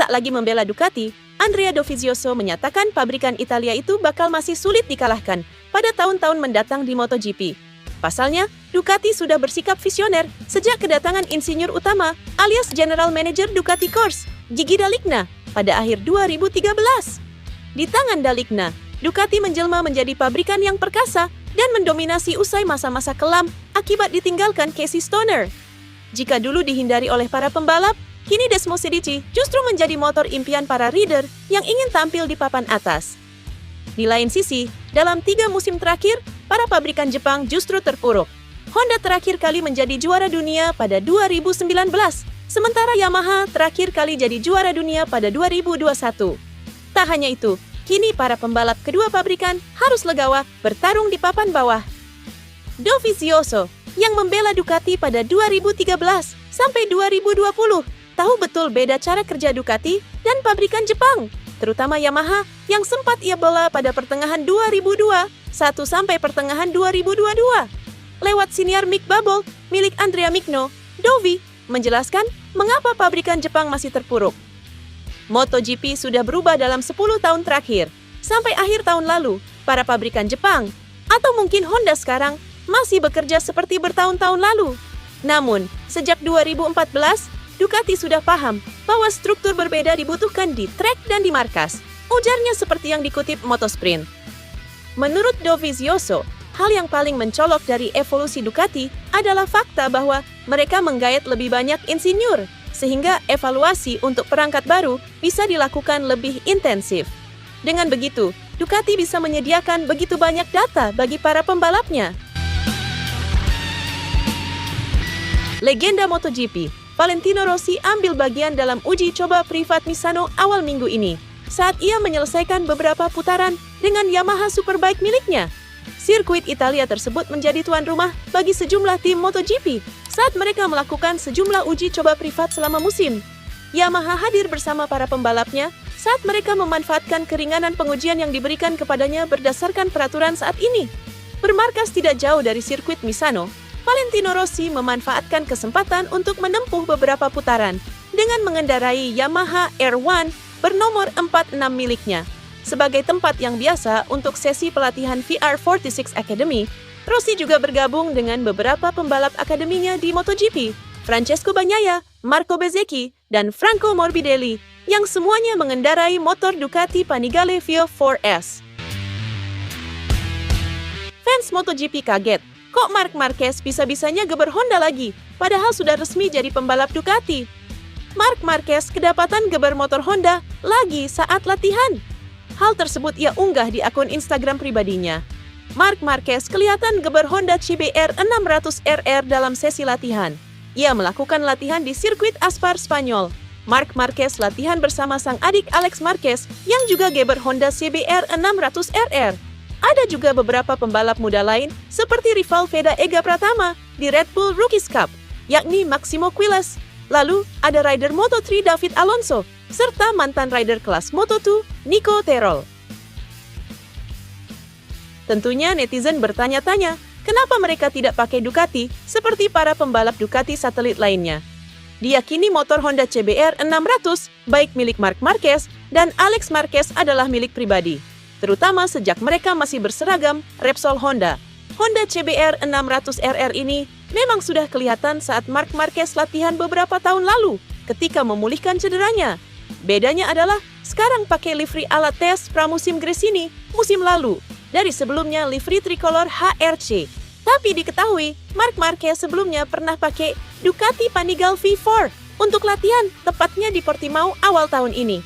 tak lagi membela Ducati, Andrea Dovizioso menyatakan pabrikan Italia itu bakal masih sulit dikalahkan pada tahun-tahun mendatang di MotoGP. Pasalnya, Ducati sudah bersikap visioner sejak kedatangan insinyur utama alias General Manager Ducati Corse, Gigi Dall'Igna, pada akhir 2013. Di tangan Dall'Igna, Ducati menjelma menjadi pabrikan yang perkasa dan mendominasi usai masa-masa kelam akibat ditinggalkan Casey Stoner. Jika dulu dihindari oleh para pembalap, kini Desmosedici justru menjadi motor impian para rider yang ingin tampil di papan atas. Di lain sisi, dalam 3 musim terakhir, para pabrikan Jepang justru terpuruk. Honda terakhir kali menjadi juara dunia pada 2019, sementara Yamaha terakhir kali jadi juara dunia pada 2021. Tak hanya itu, kini para pembalap kedua pabrikan harus legawa bertarung di papan bawah. Dovizioso, yang membela Ducati pada 2013 sampai 2020, tahu betul beda cara kerja Ducati dan pabrikan Jepang, terutama Yamaha yang sempat ia bela pada pertengahan 2021 sampai pertengahan 2022. Lewat siniar mic bubble milik Andrea Migno, Dovi menjelaskan mengapa pabrikan Jepang masih terpuruk. MotoGP sudah berubah dalam 10 tahun terakhir. Sampai akhir tahun lalu, para pabrikan Jepang, atau mungkin Honda sekarang, masih bekerja seperti bertahun-tahun lalu. Namun, sejak 2014, Ducati sudah paham bahwa struktur berbeda dibutuhkan di trek dan di markas. Ujarnya seperti yang dikutip Motosprint. Menurut Dovizioso, hal yang paling mencolok dari evolusi Ducati adalah fakta bahwa mereka menggait lebih banyak insinyur, sehingga evaluasi untuk perangkat baru bisa dilakukan lebih intensif. Dengan begitu, Ducati bisa menyediakan begitu banyak data bagi para pembalapnya. Legenda MotoGP, Valentino Rossi ambil bagian dalam uji coba privat Misano awal minggu ini, saat ia menyelesaikan beberapa putaran dengan Yamaha Superbike miliknya. Sirkuit Italia tersebut menjadi tuan rumah bagi sejumlah tim MotoGP saat mereka melakukan sejumlah uji coba privat selama musim. Yamaha hadir bersama para pembalapnya saat mereka memanfaatkan keringanan pengujian yang diberikan kepadanya berdasarkan peraturan saat ini. Bermarkas tidak jauh dari sirkuit Misano, Valentino Rossi memanfaatkan kesempatan untuk menempuh beberapa putaran dengan mengendarai Yamaha R1 bernomor 46 miliknya. Sebagai tempat yang biasa untuk sesi pelatihan VR46 Academy, Rossi juga bergabung dengan beberapa pembalap akademinya di MotoGP, Francesco Bagnaia, Marco Bezzecchi, dan Franco Morbidelli, yang semuanya mengendarai motor Ducati Panigale Vio 4S. Fans MotoGP kaget, kok Marc Marquez bisa-bisanya geber Honda lagi, padahal sudah resmi jadi pembalap Ducati. Marc Marquez kedapatan geber motor Honda lagi saat latihan. Hal tersebut ia unggah di akun Instagram pribadinya. Marc Marquez kelihatan geber Honda CBR 600RR dalam sesi latihan. Ia melakukan latihan di sirkuit Aspar, Spanyol. Marc Marquez latihan bersama sang adik Alex Marquez yang juga geber Honda CBR 600RR. Ada juga beberapa pembalap muda lain seperti rival Veda Ega Pratama di Red Bull Rookies Cup, yakni Maximo Quiles. Lalu ada rider Moto3 David Alonso, serta mantan rider kelas Moto2 Nico Terol. Tentunya netizen bertanya-tanya, kenapa mereka tidak pakai Ducati seperti para pembalap Ducati satelit lainnya. Diyakini motor Honda CBR 600 baik milik Marc Marquez dan Alex Marquez adalah milik pribadi, terutama sejak mereka masih berseragam Repsol Honda. Honda CBR 600RR ini memang sudah kelihatan saat Marc Marquez latihan beberapa tahun lalu ketika memulihkan cederanya. Bedanya adalah sekarang pakai livery ala tes pramusim Gresini musim lalu, dari sebelumnya livery tricolor HRC. Tapi diketahui, Marc Marquez sebelumnya pernah pakai Ducati Panigale V4 untuk latihan, tepatnya di Portimao awal tahun ini.